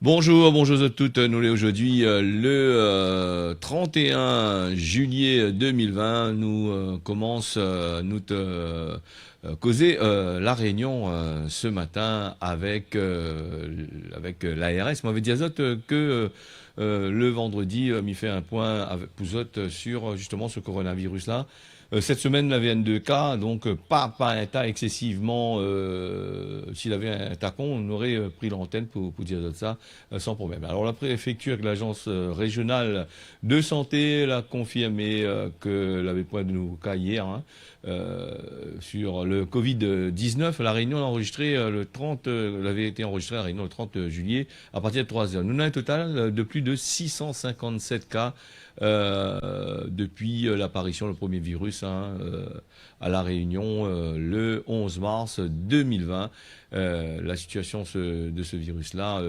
Bonjour, bonjour à toutes. Nous sommes aujourd'hui le 31 juillet 2020. Nous commence nous te causer la réunion ce matin avec l'ARS. Moi, dit Azot que le vendredi, m'y fait un point avec Pouzot sur justement ce coronavirus-là. Cette semaine, il avait 2 cas, donc pas un tas excessivement. S'il avait un tacon, on aurait pris l'antenne pour dire ça sans problème. Alors la préfecture, avec l'agence régionale de santé, l'a confirmé qu'elle avait point de nouveaux cas hier. Sur le Covid-19, la réunion l'a enregistré le 30, elle avait été enregistrée à la réunion le 30 juillet à partir de 3 heures. Nous avons un total de plus de 657 cas depuis l'apparition, le premier virus à La Réunion le 11 mars 2020. La situation de ce virus-là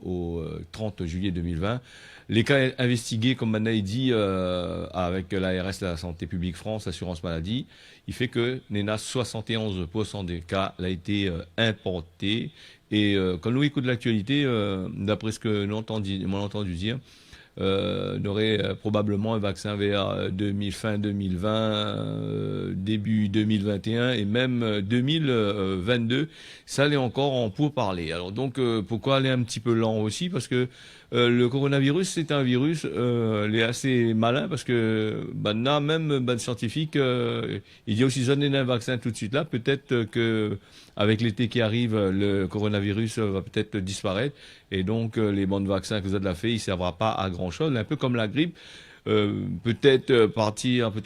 au 30 juillet 2020. Les cas investigués, comme Manaï dit, avec l'ARS, la Santé publique France, l'assurance maladie, il fait que 71% des cas a été importé. Et quand nous écoutons l'actualité, d'après ce que m'ont entendu dire, on aurait probablement un vaccin vers fin 2020, début 2021 et même 2022. Ça allait encore en pourparlers. Alors donc, pourquoi aller un petit peu lent aussi? Parce que le coronavirus, c'est un virus, il est assez malin parce que là, même scientifique, il dit aussi donner un vaccin tout de suite là. Peut-être que avec l'été qui arrive, le coronavirus va peut-être disparaître. Et donc, les bons vaccins que vous avez fait, il ne servira pas à grand-chose. Un peu comme la grippe. Peut-être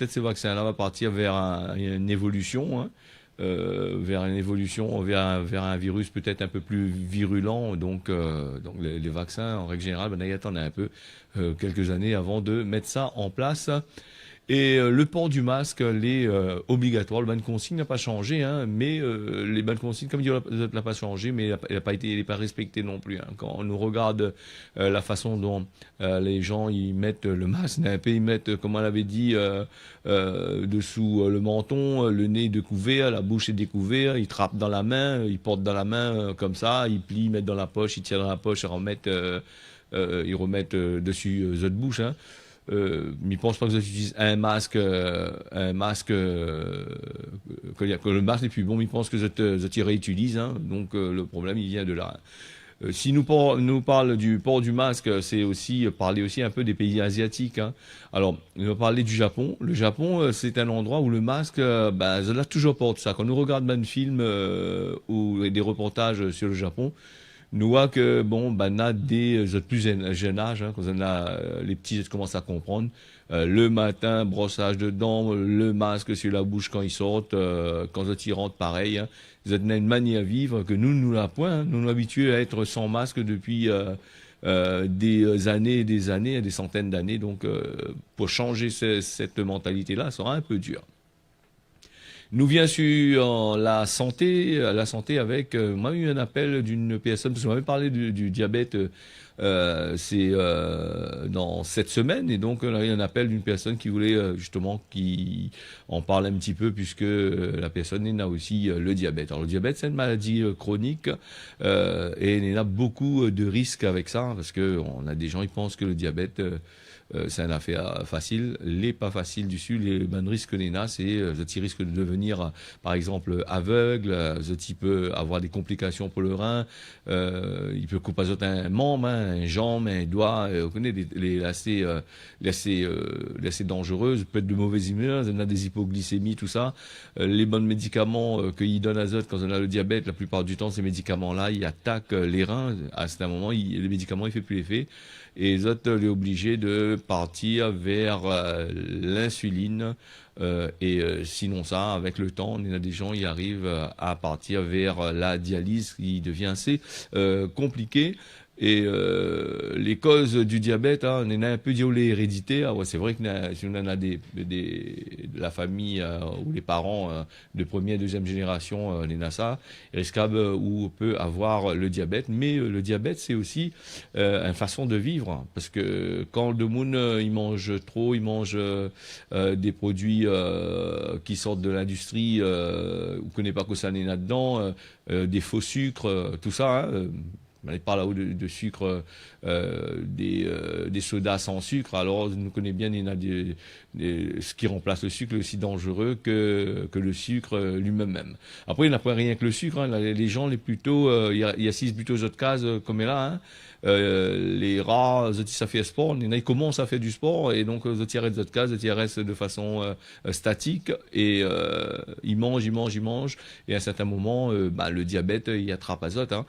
ces vaccins-là vont partir vers une évolution, vers un virus peut-être un peu plus virulent. Donc les vaccins, en règle générale, il attendait un peu, quelques années avant de mettre ça en place. Et le port du masque, l'est obligatoire. Le ban de consigne n'a pas changé, mais les bans de consigne, comme il n'a pas changé, mais il n'est pas respecté non plus. Quand on nous regarde la façon dont les gens ils mettent le masque, ils mettent, comme on l'avait dit, dessous le menton, le nez découvert, la bouche est découverte, ils trappent dans la main, ils portent dans la main comme ça, ils plient, ils mettent dans la poche, ils tirent dans la poche, ils remettent dessus the bouche. Je pense pas que vous utilisez un masque, que le masque n'est plus bon, mais je pense que vous réutilise. Donc le problème, il vient de là. Si nous parle du port du masque, c'est aussi parler aussi un peu des pays asiatiques. Alors, on va parler du Japon. Le Japon, c'est un endroit où le masque, ça l'a toujours porté ça. Quand nous regardons même des films ou des reportages sur le Japon, nous voit que on a des plus jeunes âge, quand on a les petits commencent à comprendre. Le matin, brossage de dents, le masque sur la bouche quand ils sortent, quand ils rentrent, pareil. Vous êtes une manière à vivre que nous l'avons point. Nous nous habitués à être sans masque depuis des années et des centaines d'années. Donc, pour changer cette mentalité-là, ça sera un peu dur. Nous vient sur la santé avec, moi, eu un appel d'une personne, parce qu'on m'avait parlé du diabète, c'est dans cette semaine, et donc on a eu un appel d'une personne qui voulait justement qui en parle un petit peu, puisque la personne a aussi le diabète. Alors le diabète, c'est une maladie chronique, et il y a beaucoup de risques avec ça, parce que on a des gens qui pensent que le diabète c'est une affaire facile. Les pas faciles du sud, les bonnes risques qu'il y a, c'est ce risque de devenir, par exemple, aveugle, ce type peut avoir des complications pour le rein, il peut couper un membre, un jambe, un doigt, on connaît les assez dangereuses, peut-être de mauvaises humeurs, on a des hypoglycémies, tout ça. Les bons médicaments qu'ils donnent à azote quand on a le diabète, la plupart du temps, ces médicaments-là, ils attaquent les reins. À ce moment, les médicaments, ils ne font plus l'effet. Et les autres, les obligés de partir vers l'insuline. Sinon ça, avec le temps, il y a des gens qui arrivent à partir vers la dialyse qui devient assez compliqué. Et les causes du diabète, on en a un peu dit l'hérédité. C'est vrai que si on en a de la famille ou les parents de première et deuxième génération, on en a ça, risquable ou on peut avoir le diabète. Mais le diabète, c'est aussi une façon de vivre. Parce que quand le monde, il mange trop, il mange des produits qui sortent de l'industrie, on ne connaît pas que ça n'est là-dedans, des faux sucres, tout ça, On n'est pas là-haut de sucre, des sodas sans sucre. Alors, nous connaissons bien ce qui remplace le sucre, aussi dangereux que le sucre lui-même. Après, il n'a pas rien que le sucre. Hein. Les gens, il y a 6 plutôt aux autres cases, comme est là. Hein. Les rats, ça fait sport. Ils commencent à faire du sport et donc ils arrêtent de cases, ils restent de façon statique et ils mangent et à un certain moment, le diabète il attrape azote. Hein.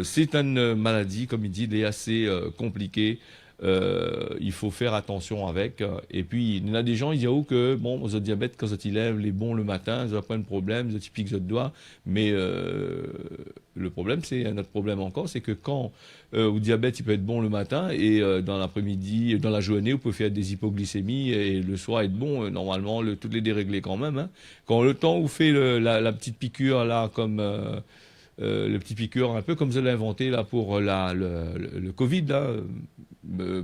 C'est une maladie, comme il dit, elle est assez compliquée. Il faut faire attention avec. Et puis, il y a des gens, ils disent que, bon, le diabète, quand ils lèvent les bons le matin, ils n'ont pas de problème, ils piquent le doigt. Mais le problème, c'est un autre problème encore, c'est que quand au diabète, il peut être bon le matin et dans l'après-midi, dans la journée, vous pouvez faire des hypoglycémies et le soir être bon. Normalement, toutes les dérégler quand même. Hein. Quand le temps où fait la petite piqûre, là, comme... le petit piqûre, un peu comme je l'ai inventé là pour le Covid, là,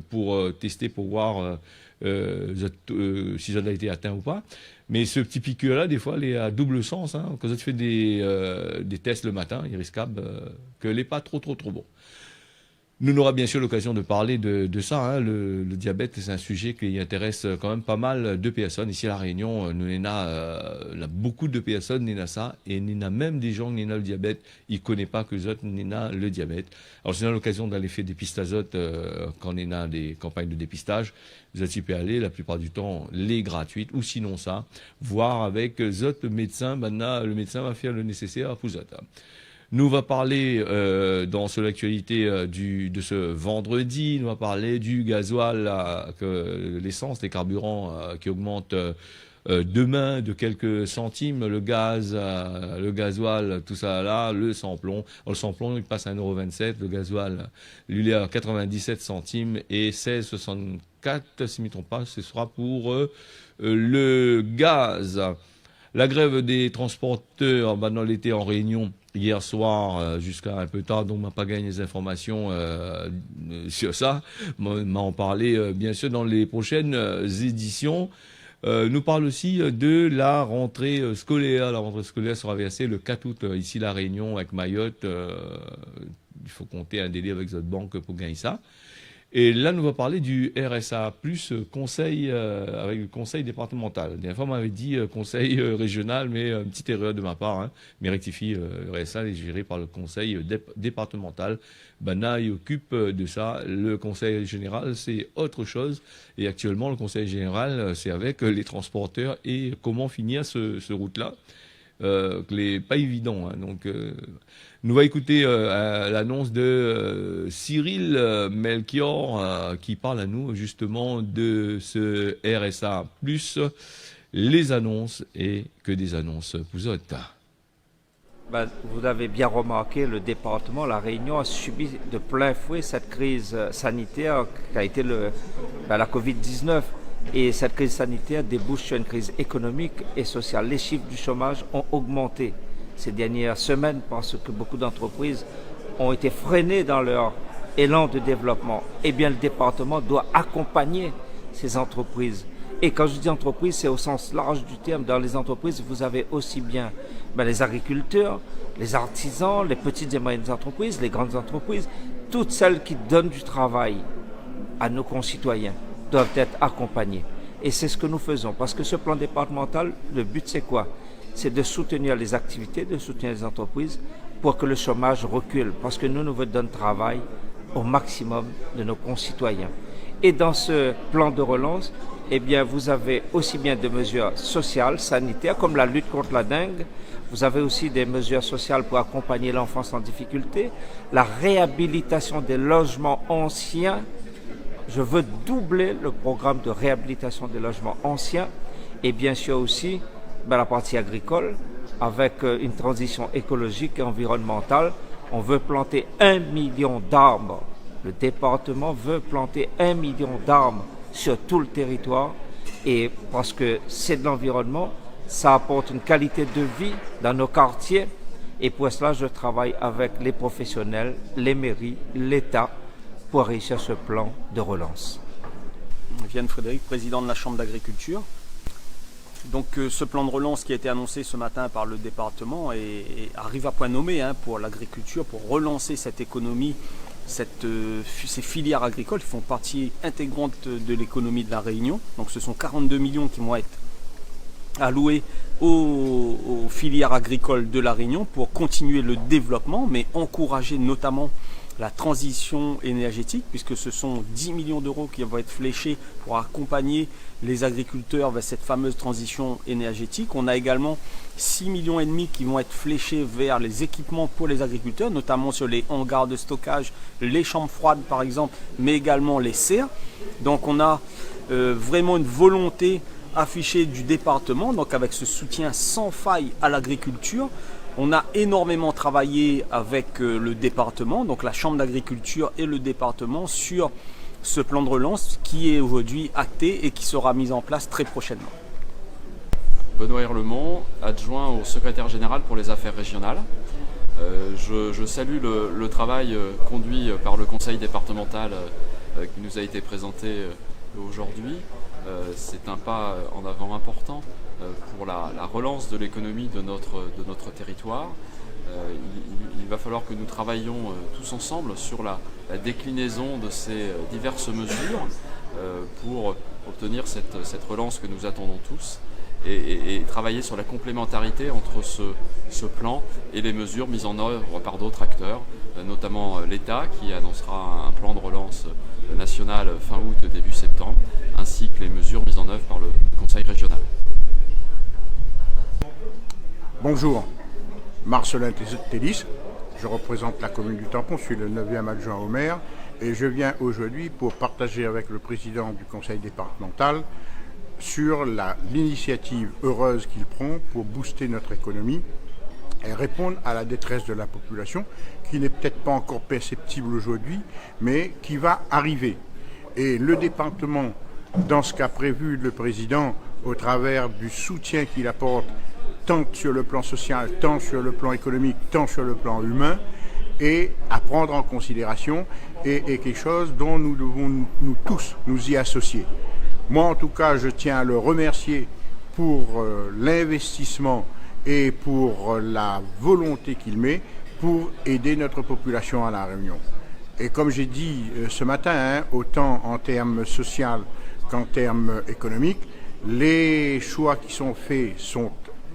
pour tester, pour voir si ça a été atteint ou pas. Mais ce petit piqûre-là, des fois, il est à double sens. Hein. Quand tu fais des tests le matin, il est risquable qu'elle n'est pas trop bon. Nous aurons bien sûr l'occasion de parler de ça. Hein. Le diabète, c'est un sujet qui intéresse quand même pas mal de personnes. Ici à La Réunion, nous avons beaucoup de personnes qui ont ça. Et nous avons même des gens qui ont le diabète. Ils ne connaissent pas que les autres ont le diabète. Alors, si on a l'occasion d'aller faire des pistes azote quand on a des campagnes de dépistage, vous êtes y aller, la plupart du temps, les gratuites. Ou sinon ça, voir avec les autres médecins. Maintenant, le médecin va faire le nécessaire pour ça. Nous va parler dans l'actualité de ce vendredi, nous va parler du gasoil, l'essence, les carburants qui augmentent demain de quelques centimes, le gaz, le gasoil, tout ça là, le sans-plomb. Le sans-plomb, il passe à 1,27 €, le gasoil, lui, il est à 97 centimes et 16,64, si je ne me trompe pas, ce sera pour le gaz. La grève des transporteurs, dans l'été en Réunion, hier soir jusqu'à un peu tard, donc on n'a pas gagné des informations sur ça. On en parler bien sûr dans les prochaines éditions. Nous parle aussi de la rentrée scolaire. La rentrée scolaire sera versée le 4 août ici à La Réunion avec Mayotte. Il faut compter un délai avec votre banque pour gagner ça. Et là, nous allons parler du RSA, plus conseil, avec le conseil départemental. La dernière fois, on m'avait dit conseil régional, mais une petite erreur de ma part. Hein, mais rectifie, le RSA est géré par le conseil départemental. Là, il occupe de ça. Le conseil général, c'est autre chose. Et actuellement, le conseil général, c'est avec les transporteurs et comment finir ce route-là. N'est pas évident. Hein, donc, nous va écouter l'annonce de Cyril Melchior qui parle à nous justement de ce RSA plus les annonces et que des annonces vous autres. Vous avez bien remarqué, le département, La Réunion, a subi de plein fouet cette crise sanitaire qui a été la Covid-19. Et cette crise sanitaire débouche sur une crise économique et sociale. Les chiffres du chômage ont augmenté ces dernières semaines parce que beaucoup d'entreprises ont été freinées dans leur élan de développement. Eh bien, le département doit accompagner ces entreprises. Et quand je dis entreprises, c'est au sens large du terme. Dans les entreprises, vous avez aussi bien les agriculteurs, les artisans, les petites et moyennes entreprises, les grandes entreprises, toutes celles qui donnent du travail à nos concitoyens doivent être accompagnés. Et c'est ce que nous faisons. Parce que ce plan départemental, le but c'est quoi? C'est de soutenir les activités, de soutenir les entreprises pour que le chômage recule. Parce que nous voulons donner travail au maximum de nos concitoyens. Et dans ce plan de relance, eh bien, vous avez aussi bien des mesures sociales, sanitaires, comme la lutte contre la dengue. Vous avez aussi des mesures sociales pour accompagner l'enfance en difficulté, la réhabilitation des logements anciens. Je veux doubler le programme de réhabilitation des logements anciens et bien sûr aussi la partie agricole avec une transition écologique et environnementale. On veut planter 1 million d'arbres. Le département veut planter 1 million d'arbres sur tout le territoire et parce que c'est de l'environnement, ça apporte une qualité de vie dans nos quartiers et pour cela je travaille avec les professionnels, les mairies, l'État pour réussir ce plan de relance. Vienne Frédéric, président de la Chambre d'agriculture. Donc ce plan de relance qui a été annoncé ce matin par le département arrive à point nommé pour l'agriculture, pour relancer cette économie, ces filières agricoles qui font partie intégrante de l'économie de la Réunion. Donc ce sont 42 millions qui vont être alloués aux filières agricoles de la Réunion pour continuer le développement, mais encourager notamment la transition énergétique, puisque ce sont 10 millions d'euros qui vont être fléchés pour accompagner les agriculteurs vers cette fameuse transition énergétique. On a également 6,5 millions qui vont être fléchés vers les équipements pour les agriculteurs, notamment sur les hangars de stockage, les chambres froides par exemple, mais également les serres. Donc on a vraiment une volonté affichée du département, donc avec ce soutien sans faille à l'agriculture. On a énormément travaillé avec le département, donc la Chambre d'agriculture et le département, sur ce plan de relance qui est aujourd'hui acté et qui sera mis en place très prochainement. Benoît Hirlemont, adjoint au secrétaire général pour les affaires régionales. Je salue le travail conduit par le conseil départemental qui nous a été présenté aujourd'hui. C'est un pas en avant important pour la relance de l'économie de notre territoire. Il va falloir que nous travaillions tous ensemble sur la déclinaison de ces diverses mesures pour obtenir cette relance que nous attendons tous et travailler sur la complémentarité entre ce plan et les mesures mises en œuvre par d'autres acteurs, notamment l'État qui annoncera un plan de relance national fin août, début septembre, ainsi que les mesures mises en œuvre par le Conseil régional. Bonjour, Marcelin Télis, je représente la commune du Tampon, je suis le 9e adjoint au maire et je viens aujourd'hui pour partager avec le président du conseil départemental sur l'initiative heureuse qu'il prend pour booster notre économie et répondre à la détresse de la population qui n'est peut-être pas encore perceptible aujourd'hui mais qui va arriver. Et le département, dans ce qu'a prévu le président au travers du soutien qu'il apporte tant sur le plan social, tant sur le plan économique, tant sur le plan humain, et à prendre en considération et quelque chose dont nous devons nous tous nous y associer. Moi en tout cas je tiens à le remercier pour l'investissement et pour la volonté qu'il met pour aider notre population à La Réunion. Et comme j'ai dit ce matin, autant en termes social qu'en termes économiques, les choix qui sont faits sont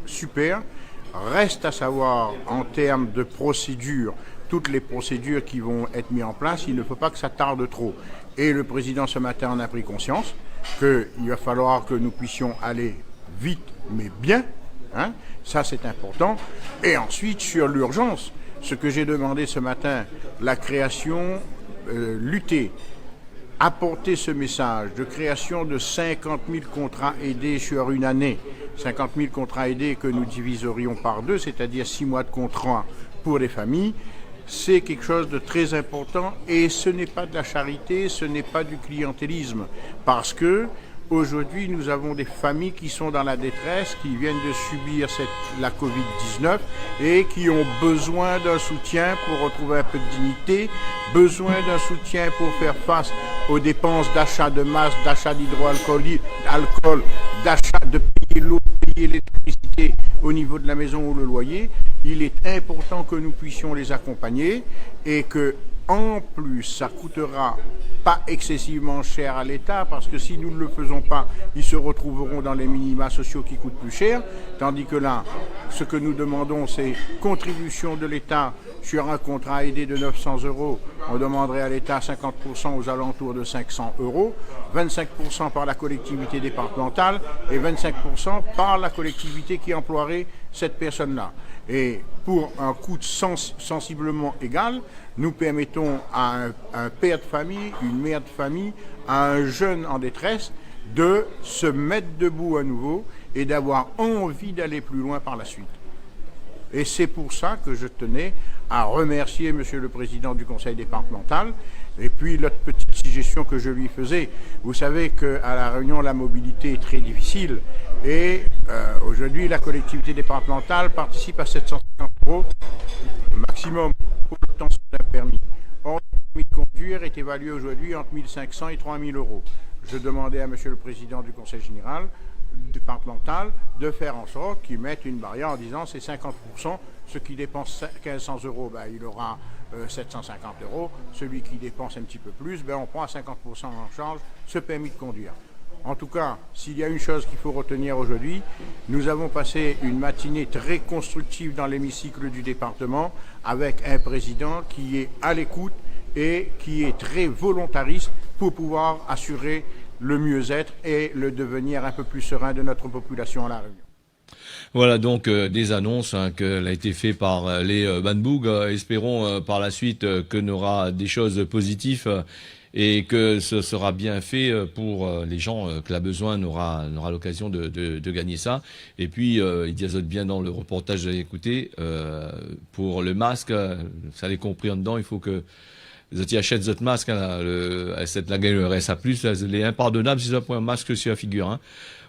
super. Reste à savoir en termes de procédures, toutes les procédures qui vont être mises en place, il ne faut pas que ça tarde trop. Et le président ce matin en a pris conscience qu'il va falloir que nous puissions aller vite mais bien, ça c'est important. Et ensuite sur l'urgence, ce que j'ai demandé ce matin, la création, lutter, apporter ce message de création de 50 000 contrats aidés sur une année, 50 000 contrats aidés que nous diviserions par 2, c'est-à-dire 6 mois de contrat pour les familles, c'est quelque chose de très important et ce n'est pas de la charité, ce n'est pas du clientélisme, parce que aujourd'hui nous avons des familles qui sont dans la détresse, qui viennent de subir la Covid-19 et qui ont besoin d'un soutien pour retrouver un peu de dignité, besoin d'un soutien pour faire face aux dépenses d'achat de masse, d'achat d'hydroalcool, d'achat de payer l'eau, payer l'électricité au niveau de la maison ou le loyer. Il est important que nous puissions les accompagner et que, en plus, ça coûtera pas excessivement cher à l'État, parce que si nous ne le faisons pas, ils se retrouveront dans les minima sociaux qui coûtent plus cher, tandis que là, ce que nous demandons, c'est contribution de l'État sur un contrat aidé de 900 €, on demanderait à l'État 50% aux alentours de 500 €, 25% par la collectivité départementale et 25% par la collectivité qui emploierait cette personne-là. Et pour un coût sensiblement égal, nous permettons à un père de famille, une mère de famille, à un jeune en détresse de se mettre debout à nouveau et d'avoir envie d'aller plus loin par la suite. Et c'est pour ça que je tenais à remercier Monsieur le Président du Conseil départemental. Et puis l'autre petite suggestion que je lui faisais, vous savez qu'à La Réunion la mobilité est très difficile et aujourd'hui la collectivité départementale participe à 750 € maximum pour l'obtention d'un permis. Or, le permis de conduire est évalué aujourd'hui entre 1 500 et 3 000 €. Je demandais à Monsieur le Président du Conseil général départemental de faire en sorte qu'ils mettent une barrière en disant c'est 50%, ceux qui dépensent 1500 euros, ben, il aura 750 euros, celui qui dépense un petit peu plus, ben, on prend à 50% en charge ce permis de conduire. En tout cas, s'il y a une chose qu'il faut retenir aujourd'hui, nous avons passé une matinée très constructive dans l'hémicycle du département avec un président qui est à l'écoute et qui est très volontariste pour pouvoir assurer le mieux-être et le devenir un peu plus serein de notre population à La Réunion. Voilà donc des annonces qu'elle a été faites par les Banboug. Espérons par la suite qu'on aura des choses positives et que ce sera bien fait pour les gens que la besoin n'aura l'occasion de gagner ça. Et puis il dit bien dans le reportage que j'ai écouté pour le masque, ça l'est compris en dedans, il faut que vous achètent votre masque, la gagne le RSA+, elle est impardonnable si ça prend un masque sur la figure.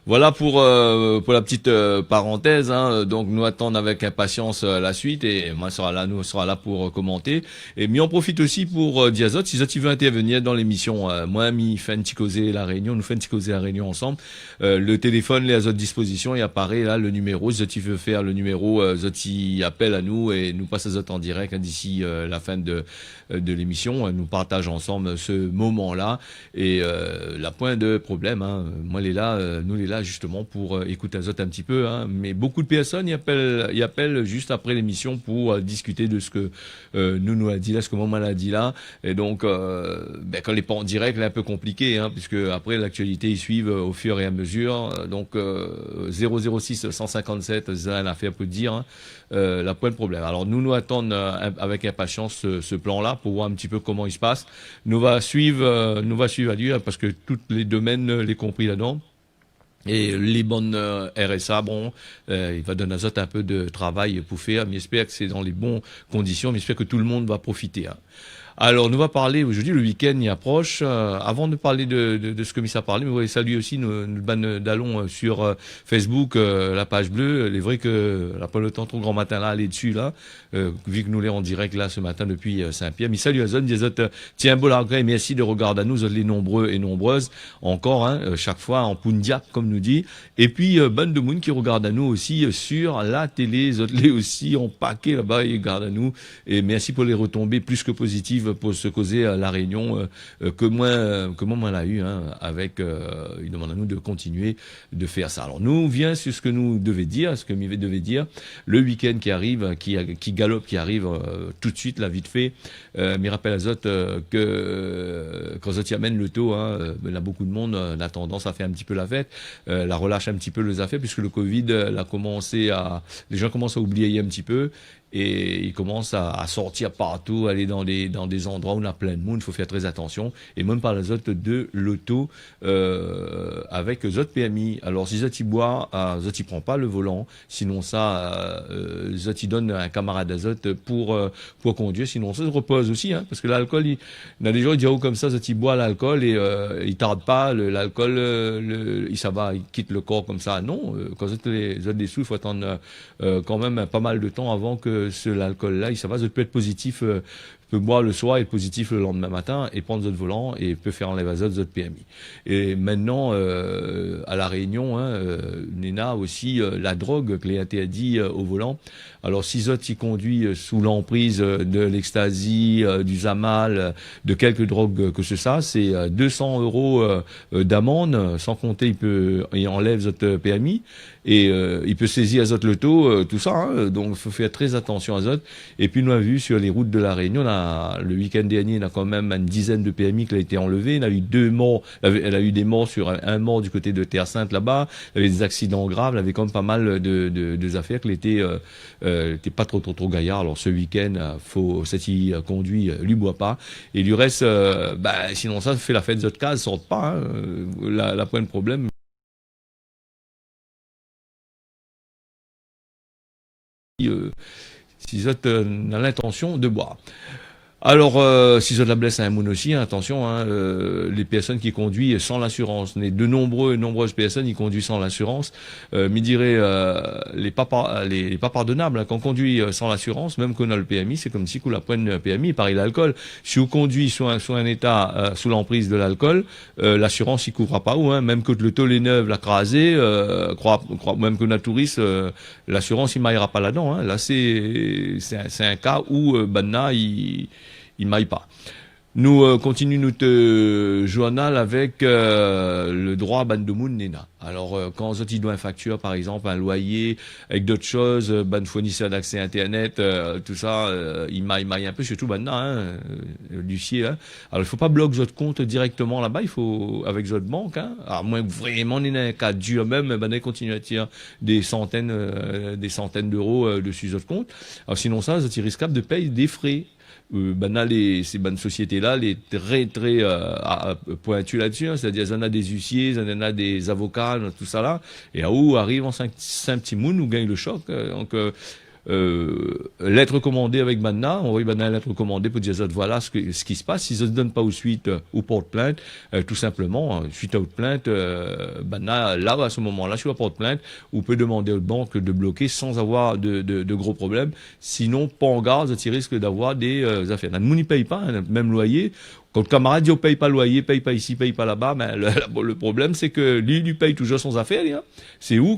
Voilà pour la petite parenthèse. Donc nous attendons avec impatience la suite et moi nous sera là pour commenter. Et mais on profite aussi pour Diazot, si tu veux intervenir dans l'émission. Moi, mi fait un petit causer la réunion, nous fait un petit causer la réunion ensemble. Le téléphone les à votre disposition, il apparaît là le numéro. Si tu veux faire le numéro, Zoti appelle à nous et nous passe à Zot en direct d'ici la fin de l'émission. Nous partage ensemble ce moment-là et la point de problème. Moi les là, nous les là justement pour écouter Azot un petit peu, mais beaucoup de personnes y appellent juste après l'émission pour discuter de ce que nous a dit là, ce que maman a dit là, et donc quand les pas en direct, c'est un peu compliqué, puisque après l'actualité ils suivent au fur et à mesure, donc 006 157, ça a affaire peut dire, la point de problème. Alors nous attendons avec impatience ce plan-là pour voir un petit peu comment il se passe. Nous va suivre à lui parce que tous les domaines les compris là-dedans. Et les bonnes RSA, il va donner à Zot un peu de travail pour faire, mais j'espère que c'est dans les bonnes conditions, mais j'espère que tout le monde va profiter. Alors, nous va parler, aujourd'hui, le week-end y approche. Avant de parler de ce que Miss a parlé, nous voulons saluer aussi nos ban d'allons sur Facebook, la page bleue. Il est vrai que la pas le temps trop grand matin là, aller dessus là, vu que nous l'est en direct là ce matin depuis Saint-Pierre. Mais salut à Zone, des autres, tiens, bon là, et merci de regarder à nous, les nombreux et nombreuses, encore, chaque fois en Pundiak, comme nous dit. Et puis, ban de monde qui regarde à nous aussi sur la télé, autres les aussi en paquet là-bas, ils regardent à nous. Et merci pour les retombées plus que positives pour se causer à la réunion que moi l'a eu avec il demande à nous de continuer de faire ça. Alors nous vient sur ce que nous devait dire, ce que Mivet devait dire, le week-end qui arrive, qui galope, qui arrive tout de suite là vite fait. Mais rappelle à Zot que quand Zot y amène le taux, là beaucoup de monde a tendance à faire un petit peu la fête, la relâche un petit peu les affaires puisque le Covid les gens commencent à oublier un petit peu. Et il commence à sortir partout, aller dans des endroits où on a plein de monde. Il faut faire très attention. Et même par les autres de l'auto avec Zot PMI. Alors si Zot y boit, Zot y prend pas le volant. Sinon ça, Zot y donne un camarade à Zot pour conduire. Sinon ça se repose aussi, parce que l'alcool, il y a des gens qui disent comme ça, Zot y boit l'alcool et il tarde pas. L'alcool, ça va, il quitte le corps comme ça. Non, quand Zot des sous, il faut attendre quand même pas mal de temps avant que l'alcool-là, ça va, ça peut être positif, peut boire le soir et être positif le lendemain matin et prendre votre volant et peut faire enlever votre PMI. Et maintenant, à La Réunion, Nena aussi, la drogue que l'EAT a dit au volant. Alors, si Zot y conduit sous l'emprise de l'ecstasy, du Zamal, de quelques drogues que ça, c'est 200 € d'amende, sans compter, il enlève votre PMI et il peut saisir à Zot le taux, tout ça. Donc, il faut faire très attention à Zot. Et puis, nous avons vu sur les routes de La Réunion, le week-end dernier, il y a quand même une dizaine de PMI qui a été enlevé. Il y a eu 2 morts. Elle a eu des morts sur un mort du côté de Terre Sainte là-bas. Il y avait des accidents graves. Il y avait quand même pas mal de affaires qui étaient pas trop gaillard. Alors ce week-end, cet y conduit, lui boit pas. Et du reste, sinon ça fait la fête des autres cases, sortent pas. La point de problème. Si Zot a l'intention de boire. Alors, si je la blesse à un moun aussi, hein, attention, hein, les personnes qui conduisent sans l'assurance, de nombreuses personnes qui conduisent sans l'assurance, me dirait les pas pardonnables. Hein, quand on conduit sans l'assurance, même qu'on a le PMI, c'est comme si qu'on apprenne le PMI, pareil l'alcool. Si on conduit sous un état sous l'emprise de l'alcool, l'assurance il couvre pas où, hein, même que le taux les neuves l'a crasé, même qu'on a touriste, l'assurance il m'aillera pas là-dedans. Hein. Là c'est un cas où Banna il maille pas. Nous continuons notre journal avec le droit à ban de moun nena. Alors quand on doit une facture par exemple, un loyer avec d'autres choses, ban fournisseur d'accès internet, tout ça, il maille un peu surtout maintenant, hein, l'huissier. Hein. Alors il faut pas bloquer votre compte directement là-bas, il faut avec votre banque. Hein. Alors moins vraiment on est dans un cas dur même, ben continuer à tirer des centaines d'euros dessus votre compte. Alors sinon ça, c'est risquable de payer des frais. Ces bonnes sociétés-là, les très pointues là-dessus, hein, c'est-à-dire il y en a des huissiers, il y en a des avocats, tout ça là, et à où arrive en 5 petits moun, où gagne le choc. Donc lettre commandée avec Banna, on va Banna lettre commandée pour dire voilà ce qui se passe. Si ça ne se donne pas aux suite ou porte plainte, tout simplement suite à votre plainte, Banna là à ce moment-là, si on porte plainte, on peut demander aux banques de bloquer sans avoir de gros problèmes. Sinon, pas en garde, tu risques d'avoir des affaires. Le monde n'y paye pas, hein, même loyer. Quand le camarade dit, paye pas le loyer, paye pas ici, paye pas là-bas, mais le problème, c'est que lui paye toujours son affaire, hein. C'est où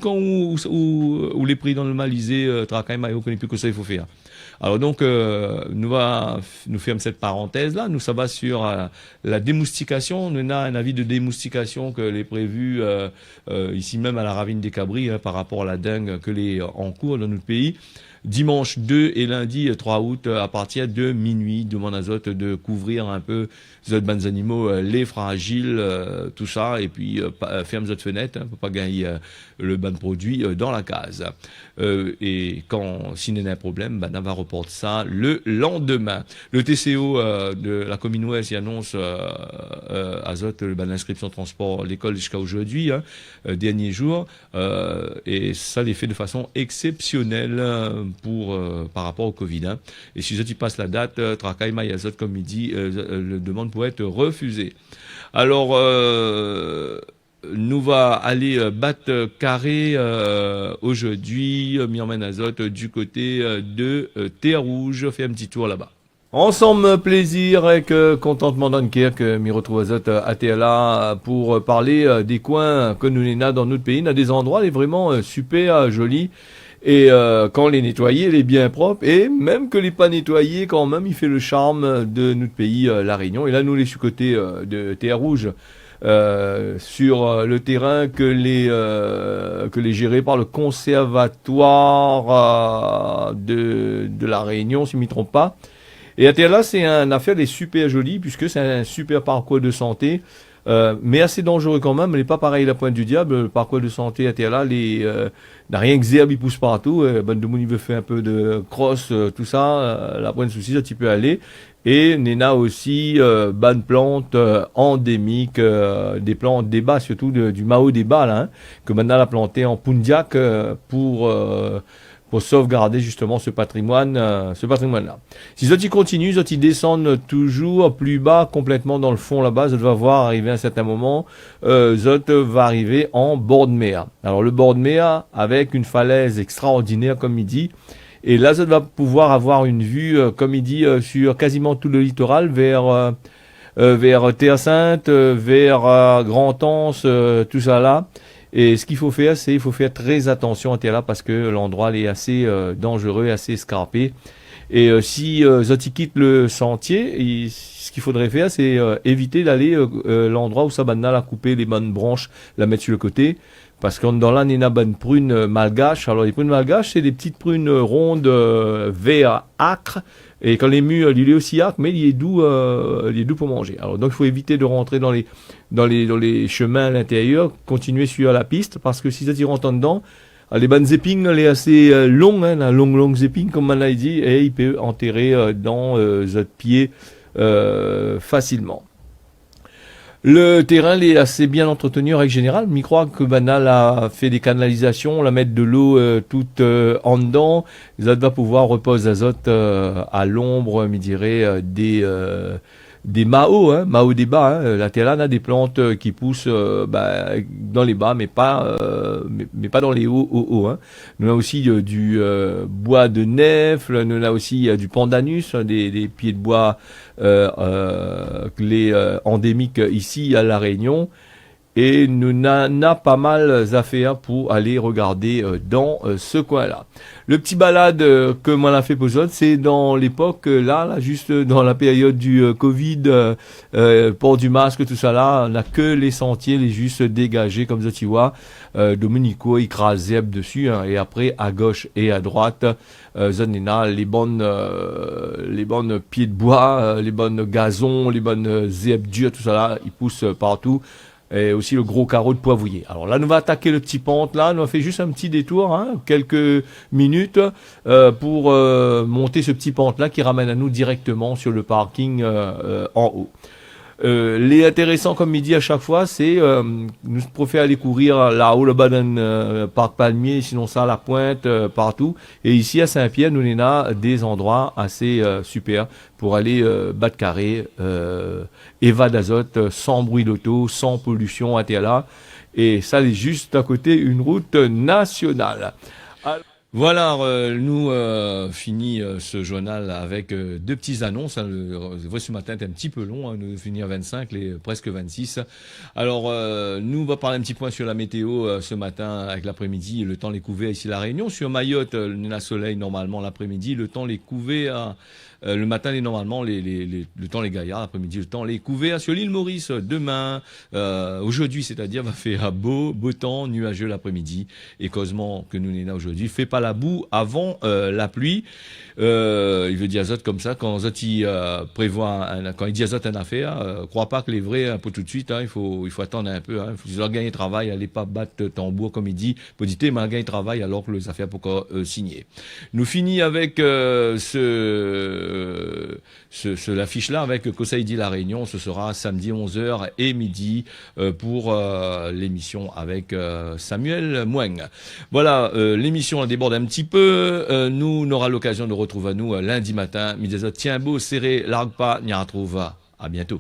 les prix dans le Malisé, Tracaille, Mayo, connaît plus que ça, il faut faire. Alors donc, nous fermons cette parenthèse-là. Nous, ça va sur la démoustication. Nous avons un avis de démoustication que les prévus ici même à la ravine des Cabris, hein, par rapport à la dengue que les en cours dans notre pays. Dimanche 2 et lundi 3 août à partir de minuit, demande à Zot de couvrir un peu Zot bandes animaux, les fragiles, tout ça, et puis ferme Zot fenêtre, hein, pour pas gagner le ban produit dans la case. Et s'il y a un problème, on va reporter ça le lendemain. Le TCO de la commune ouest il annonce à Zot l'inscription de transport à l'école jusqu'à aujourd'hui, hein, dernier jour, et ça les fait de façon exceptionnelle par rapport au Covid. Hein. Et si Zot y passe la date, Tracaille Mayazot, comme il dit, le demande pour être refusée. Alors, nous va aller battre carré aujourd'hui, mis en main azote du côté de Terre Rouge. Fait un petit tour là-bas. Ensemble, plaisir avec contentement d'Ankerk, m'y retrouve à TLA pour parler des coins que nous avons dans notre pays. On a des endroits les vraiment super jolis. Et quand les nettoyer, les bien propres, et même que les pas nettoyés, quand même, il fait le charme de notre pays, La Réunion. Et là, nous, les du côté de Terre Rouge, sur le terrain que les gérés par le conservatoire de La Réunion, si je ne m'y trompe pas. Et à Terre là, c'est une affaire des super jolie, puisque c'est un super parcours de santé. Mais assez dangereux quand même, elle n'est pas pareil la pointe du diable. Le parcours de santé à là, n'a rien que zerbe, il pousse partout. Ben de il veut faire un peu de cross, tout ça. La pointe souci, ça tu peux aller. Et Nena aussi, bonne plante endémique, des plantes des bas, surtout du Mao des bas là, hein, que maintenant a planté en Pundiac pour sauvegarder justement ce patrimoine-là. Si Zoti continue, Zoti descendent toujours plus bas, complètement dans le fond là-bas, Zot va voir arriver à un certain moment, Zot va arriver en bord de mer. Alors le bord de mer, avec une falaise extraordinaire, comme il dit, et là Zot va pouvoir avoir une vue, comme il dit, sur quasiment tout le littoral, vers Terre Sainte, vers Grand-Anse, tout ça là. Et ce qu'il faut faire, c'est il faut faire très attention à Terre là parce que l'endroit est assez dangereux, assez escarpé. Et si Zoti quitte le sentier, ce qu'il faudrait faire, c'est éviter d'aller l'endroit où Sabana l'a coupé les bonnes branches, la mettre sur le côté. Parce qu'on dans là, il y a une bonne prune malgache. Alors les prunes malgaches, c'est des petites prunes rondes vert âcre. Et quand les mûres, il est aussi âcre, mais il est doux pour manger. Alors donc il faut éviter de rentrer dans les chemins à l'intérieur, continuer sur la piste, parce que si ça t'y rentre en dedans, les bonnes épines, elles sont assez longues, hein, longues épines, comme on l'a dit, et il peut enterrer dans votre pied facilement. Le terrain il est assez bien entretenu en règle générale. Je crois que Banal a fait des canalisations, la mettre de l'eau toute en dedans. Ça va pouvoir reposer azote à l'ombre, je dirais, des Mao, hein, Mao des bas. Hein. La terre a des plantes qui poussent dans les bas, mais pas dans les hauts. Hein. Nous avons aussi du bois de nèfle, nous avons aussi du pandanus, des pieds de bois endémiques ici à La Réunion. Et nous n'avons pas mal à faire pour aller regarder dans ce coin-là. Le petit balade que moi l'a fait pour autres, c'est dans l'époque là, juste dans la période du Covid, port du masque, tout ça là, on n'a que les sentiers, les juste dégagés comme ça tu vois. Dominico écrasé dessus, hein, et après à gauche et à droite, zonena les bonnes pieds de bois, les bonnes gazons, les bonnes zèbres dures, tout ça là, ils poussent partout. Et aussi le gros carreau de poivrier. Alors là, nous va attaquer le petit pente là. Nous on fait juste un petit détour, hein, quelques minutes, pour monter ce petit pente là qui ramène à nous directement sur le parking en haut. Les intéressants comme midi à chaque fois, c'est nous préférons aller courir là-haut le bas d'un parc palmier, sinon ça à la pointe, partout. Et ici à Saint-Pierre, nous avons des endroits assez super pour aller battre carré, éva d'azote, sans bruit d'auto, sans pollution à terre là. Et ça c'est juste à côté une route nationale. Voilà, nous fini ce journal avec deux petites annonces. Hein. Ce matin est un petit peu long, hein, nous finir à 25, presque 26. Alors, nous va parler un petit point sur la météo ce matin avec l'après-midi. Le temps les couver ici à La Réunion. Sur Mayotte, il y a soleil normalement l'après-midi. Le temps les couver le matin, normalement, le temps les gaillards, l'après-midi, le temps les couverts sur l'île Maurice. Demain, aujourd'hui, c'est-à-dire, va faire beau temps, nuageux l'après-midi. Et causement que nous n'est là aujourd'hui, fait pas la boue avant la pluie. Il veut dire azote comme ça, quand azote il prévoit, quand il dit azote une affaire, crois pas que les vrais un peu tout de suite, hein, il faut attendre un peu, hein, il faut gagner travail, allez pas battre tambour comme il dit, pour dire mais gagner travail alors que les affaires pour signer. Nous finit avec l'affiche là avec Kosaïdi La Réunion, ce sera samedi 11h et midi pour l'émission avec Samuel Moueng. Voilà, l'émission la déborde un petit peu, nous on aura l'occasion de retrouver à nous lundi matin, midi tiens beau, serré, largue pas, n'y a retrouve. À bientôt.